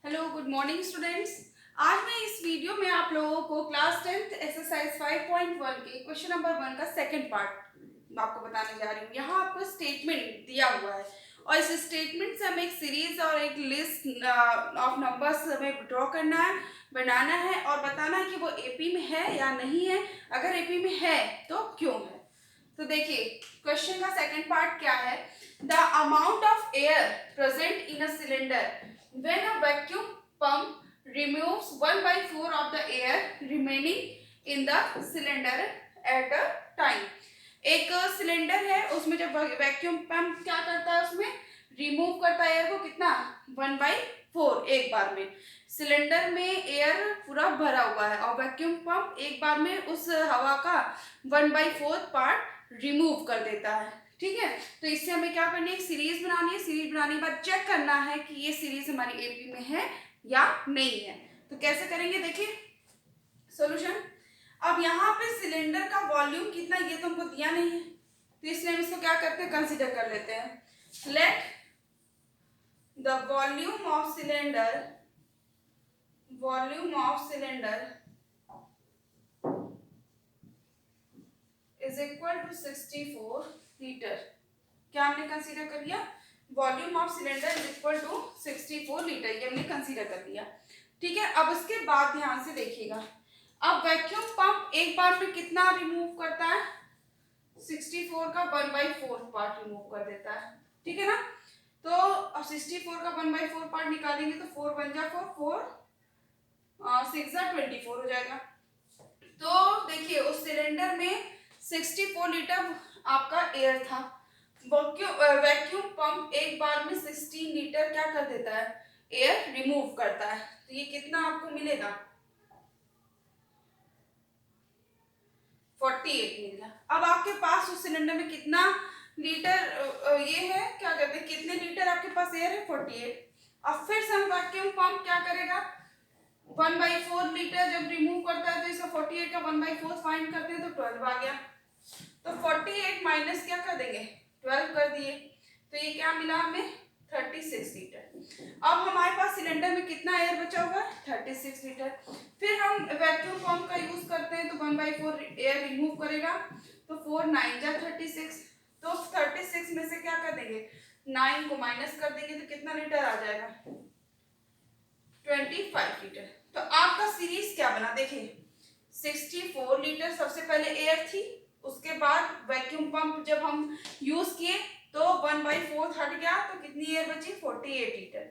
Hello good morning students. आज मैं इस वीडियो में आप लोगों को क्लास 10th एक्सरसाइज 5.1 के क्वेश्चन नंबर 1 का सेकंड पार्ट आपको बताने जा रही हूँ। यहाँ आपको स्टेटमेंट दिया हुआ है और इस स्टेटमेंट से हमें एक सीरीज और एक लिस्ट ऑफ नंबर्स हमें ड्रॉ करना है, बनाना है और बताना है कि वो एपी में है या नहीं है। अगर एपी में है तो क्यों है। तो देखिए क्वेश्चन का सेकंड पार्ट क्या है। The amount of air present in a cylinder when a vacuum pump removes 1/4 of the air remaining in the cylinder at a time। एक सिलेंडर है, उसमें जब वैक्यूम पंप क्या करता है, उसमें रिमूव करता है एयर को कितना 1/4 एक बार में। सिलेंडर में एयर पूरा भरा हुआ है और वैक्यूम पंप एक बार में उस हवा का 1/4 पार्ट रिमूव कर देता है। ठीक है, तो इससे हमें क्या करनी है, एक सीरीज बनानी है। सीरीज बनाने के बाद चेक करना है कि ये सीरीज हमारी एपी में है या नहीं है। तो कैसे करेंगे, देखिए सॉल्यूशन। अब यहाँ पे सिलेंडर का वॉल्यूम कितना ये तो हमको दिया नहीं है, तो इसलिए हम इसको क्या करते हैं, कंसीडर कर लेते हैं। Let the volume of cylinder is equal to 64 litre. क्या हमने कंसीडर कर लिया, volume of cylinder is equal to 64 litre, ये हमने कंसीडर कर लिया। ठीक है, अब उसके बाद ध्यान से देखिएगा। अब वैक्यूम पंप एक बार में कितना रिमूव करता है, 64 का 1/4 पार्ट रिमूव कर देता है। ठीक है ना, तो अब 64 का 1/4 पार्ट निकालेंगे तो 4 बन जा 4 6 जा 24 हो जाएगा। तो देखिए उस सिलेंडर में 64 लीटर आपका एयर था। वैक्यूम पंप एक बार में 16 लीटर क्या कर देता है, एयर रिमूव करता है। तो ये कितना आपको मिलेगा, 48 मिलेगा। अब आपके पास उस सिलेंडर में कितना लीटर ये है, क्या कहते हैं, कितने लीटर आपके पास एयर है, 48। अब फिर से हम वैक्यूम पंप क्या करेगा, 1/4 लीटर जब रिमूव करता है तो इसका 48 का 1/4 फाइंड करते हैं तो 12 आ गया। तो 48 माइनस क्या कर देंगे, 12 कर दिए, तो ये क्या मिला हमें, 36 लीटर। अब हमारे पास सिलेंडर में कितना एयर बचा हुआ है, 36 लीटर। फिर हम वैक्यूम पंप का यूज करते हैं तो 1/4 एयर रिमूव करेगा, तो 4 9 जा 36। तो 36 में से क्या कर देंगे, 9 को माइनस कर देंगे तो कितना लीटर आ जाएगा, 25 लीटर। तो आपका सीरीज क्या बना, देखिए 64 लीटर सबसे पहले एयर थी, उसके बाद वैक्यूम पंप जब हम यूज किए तो 1/4 हट गया तो कितनी एयर बची, 48 लीटर।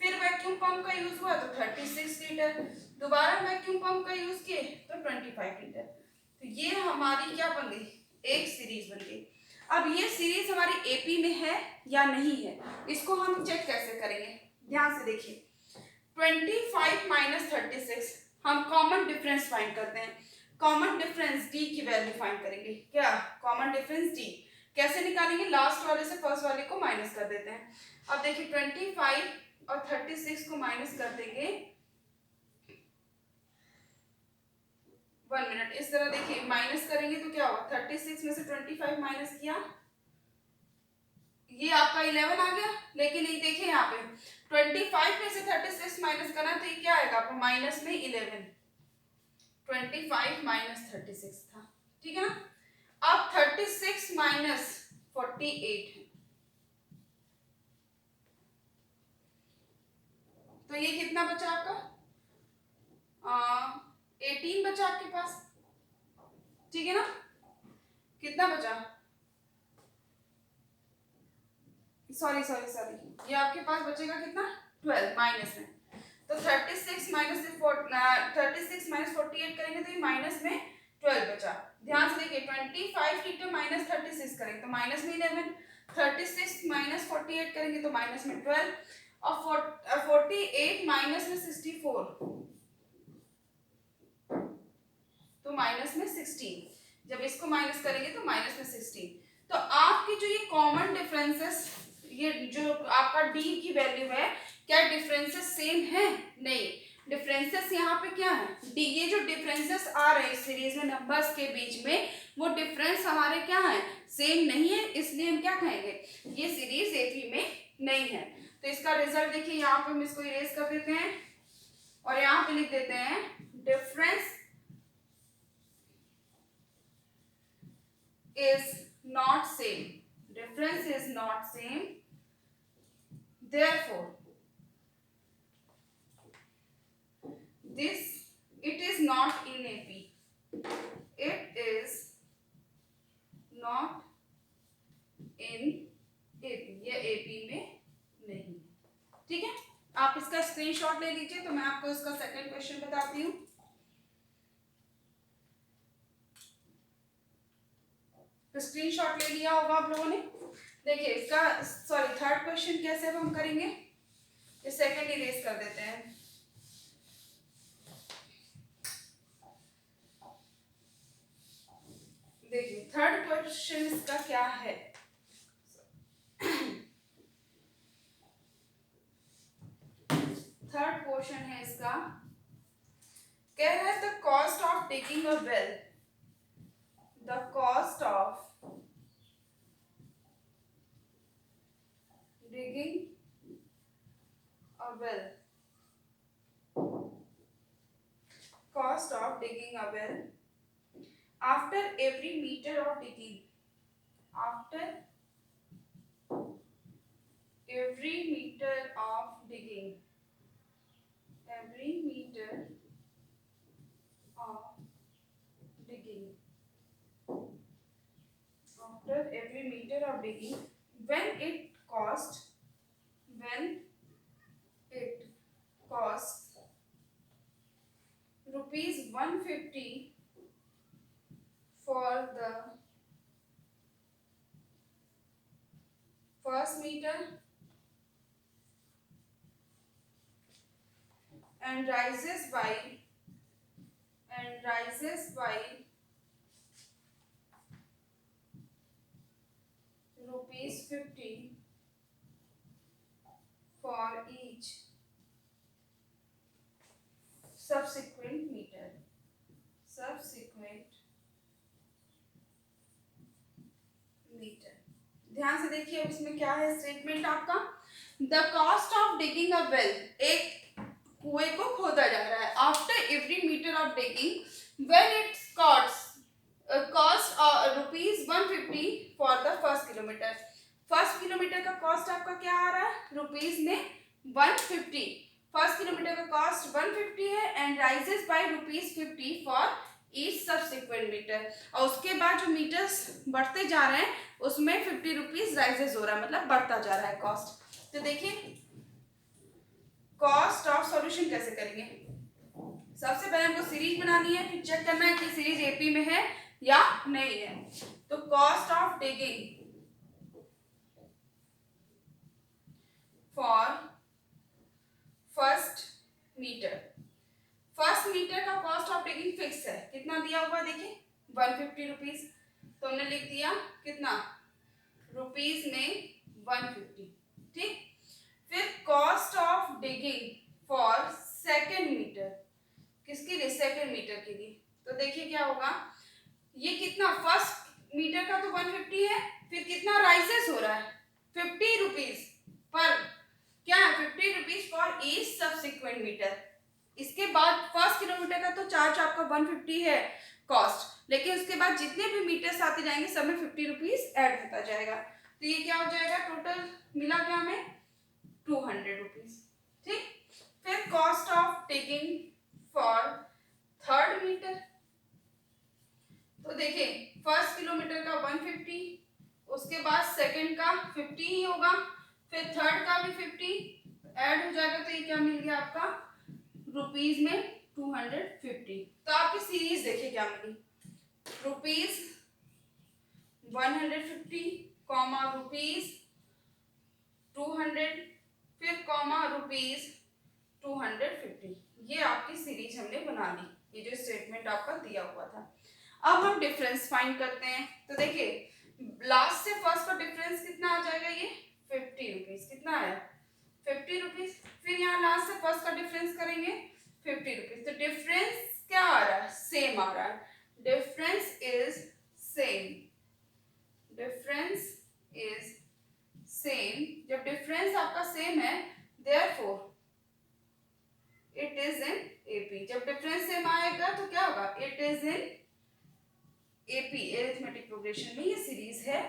फिर वैक्यूम पंप का यूज हुआ तो 36 लीटर, दोबारा वैक्यूम पंप का यूज किए तो 25 लीटर। तो ये हमारी क्या बन गई, एक सीरीज बन गई। अब ये सीरीज हमारी एपी में है या नहीं है, इसको हम चेक कैसे करेंगे, ध्यान से देखिए। 25 माइनस 36 हम कॉमन डिफरेंस फाइंड करते हैं। कॉमन डिफरेंस डी की वैल्यू फाइंड करेंगे। क्या कॉमन डिफरेंस डी कैसे निकालेंगे, लास्ट वाले से फर्स्ट वाले को माइनस कर देते हैं। अब देखिए 25 और 36 को माइनस कर देंगे, 1 मिनट, इस तरह देखिए माइनस करेंगे तो क्या होगा, 36 में से 25 माइनस किया, ये आपका 11 आ गया। लेकिन ये देखिए यहाँ पे 25 में से 36 माइनस करना तो ये क्या आएगा आपको, माइनस में 11, 25 माइनस 36 था। ठीक है ना, अब 36 माइनस 48 है, तो ये कितना बचा आपका, 18 बचा आपके पास। ठीक है ना, कितना बचा, सॉरी सॉरी सॉरी, ये आपके पास बचेगा कितना, 12 माइनस में। तो 36 माइनस 36 माइनस 48 करेंगे तो ये माइनस में 12 बचा। ध्यान से देखिए 25 लीटर माइनस 36 करेंगे तो माइनस में 11, 36 माइनस 48 करेंगे तो माइनस में 12 और 48 माइनस में 64 तो माइनस में 16। जब इसको माइनस करेंगे तो माइनस में 16। तो आपकी जो ये कॉमन डिफरेंसेस, ये जो आपका डी की वैल्यू है, क्या डिफरेंसेस सेम है, नहीं, डिफरेंसेस यहाँ पे क्या है, डी, ये जो डिफरेंसेस आ रहे हैं इस सीरीज में नंबर्स के बीच में, वो डिफरेंस हमारे क्या है, सेम नहीं है, इसलिए हम क्या कहेंगे, ये सीरीज एपी में नहीं है। तो इसका रिजल्ट देखिए, यहाँ पे हम इसको इरेज कर देते हैं और यहाँ पे लिख देते हैं difference is not same, difference is not same, therefore this it is not in AP, it is not in AP, ये AP में नहीं। ठीक है, आप इसका स्क्रीनशॉट ले लीजिए। तो मैं आपको इसका सेकंड क्वेश्चन बताती हूँ। तो स्क्रीनशॉट ले लिया होगा आप लोगों ने। देखिए इसका थर्ड क्वेश्चन कैसे अब हम करेंगे, ये सेकंड इरेज कर देते हैं। देखिए थर्ड क्वेश्चन इसका क्या है। थर्ड क्वेश्चन है इसका, कह रहा है the cost of digging a well, the cost of digging a well, cost of digging a well after every meter of digging, after every meter of digging, every meter of digging, after every meter of digging, when it costs rupees 150 for the first meter and rises by rupees 50 for each subsequent meter, ध्यान से देखिए अब इसमें क्या है statement आपका। The cost of digging a well, एक कुएं को खोदा जा रहा है। After every metre of digging when it's cost rupees 150 for the first kilometre. First kilometre का कॉस्ट आपका क्या आ रहा है रुपीज में 150। फर्स्ट किलोमीटर का कॉस्ट 150 है and rises by rupees 50 for each subsequent metre. और उसके बाद जो मीटर्स बढ़ते जा रहे हैं उसमें 50 रुपीज राइजेस हो रहा है, मतलब बढ़ता जा रहा है कॉस्ट। तो देखिए कॉस्ट ऑफ सॉल्यूशन कैसे करेंगे। सबसे पहले हमको सीरीज बनानी है, फिर चेक करना है कि सीरीज एपी में है या नहीं है। तो cost of digging for first metre, first metre का कॉस्ट ऑफ डिगिंग फिक्स है, कितना दिया हुआ देखिए 150 रुपीज। तो हमने लिख दिया कितना रुपीज में 150। ठीक, फिर cost of digging for second metre, किसके लिए सेकेंड मीटर के लिए। तो देखिए क्या होगा, ये कितना फर्स्ट मीटर का तो 150 है, फिर कितना राइजेस हो रहा है 50 रुपीज पर, क्या है 50 rupees for each subsequent metre. इसके बाद फर्स्ट किलोमीटर का तो चार्ज आपका 150 है कॉस्ट, लेकिन उसके बाद जितने भी मीटर्स आते जाएंगे सब में 50 रुपीज ऐड होता जाएगा। तो ये क्या हो जाएगा, टोटल मिला क्या हमें 200 रुपीज। ठीक, फिर cost of digging for third metre. तो देखिए फर्स्ट किलोमीटर का 150, उसके बाद सेकंड का 50 ही होगा, फिर थर्ड का भी 50 ऐड हो जाएगा। तो ये क्या मिल गया आपका रुपीज में 250। तो आपकी सीरीज देखिए क्या मिली, रुपीज 150 कॉमा रुपीज 200 फिर कॉमा रुपीज 250। ये आपकी सीरीज हमने बना ली, ये जो स्टेटमेंट आपका दिया हुआ था। अब हम डिफरेंस फाइंड करते हैं। तो देखिए लास्ट से फर्स्ट का डिफरेंस कितना आ जाएगा, ये 50 रुपीज। कितना आया 50 रुपीज। फिर यहाँ लास्ट से फर्स्ट का डिफरेंस करेंगे 50 रुपीज। तो डिफरेंस क्या आ रहा है, सेम आ रहा है। Difference is same, difference is same. जब डिफरेंस आपका सेम सेम है, therefore it is in AP. जब डिफरेंस सेम आएगा तो क्या होगा, it is in AP, arithmetic progression में ये सीरीज है।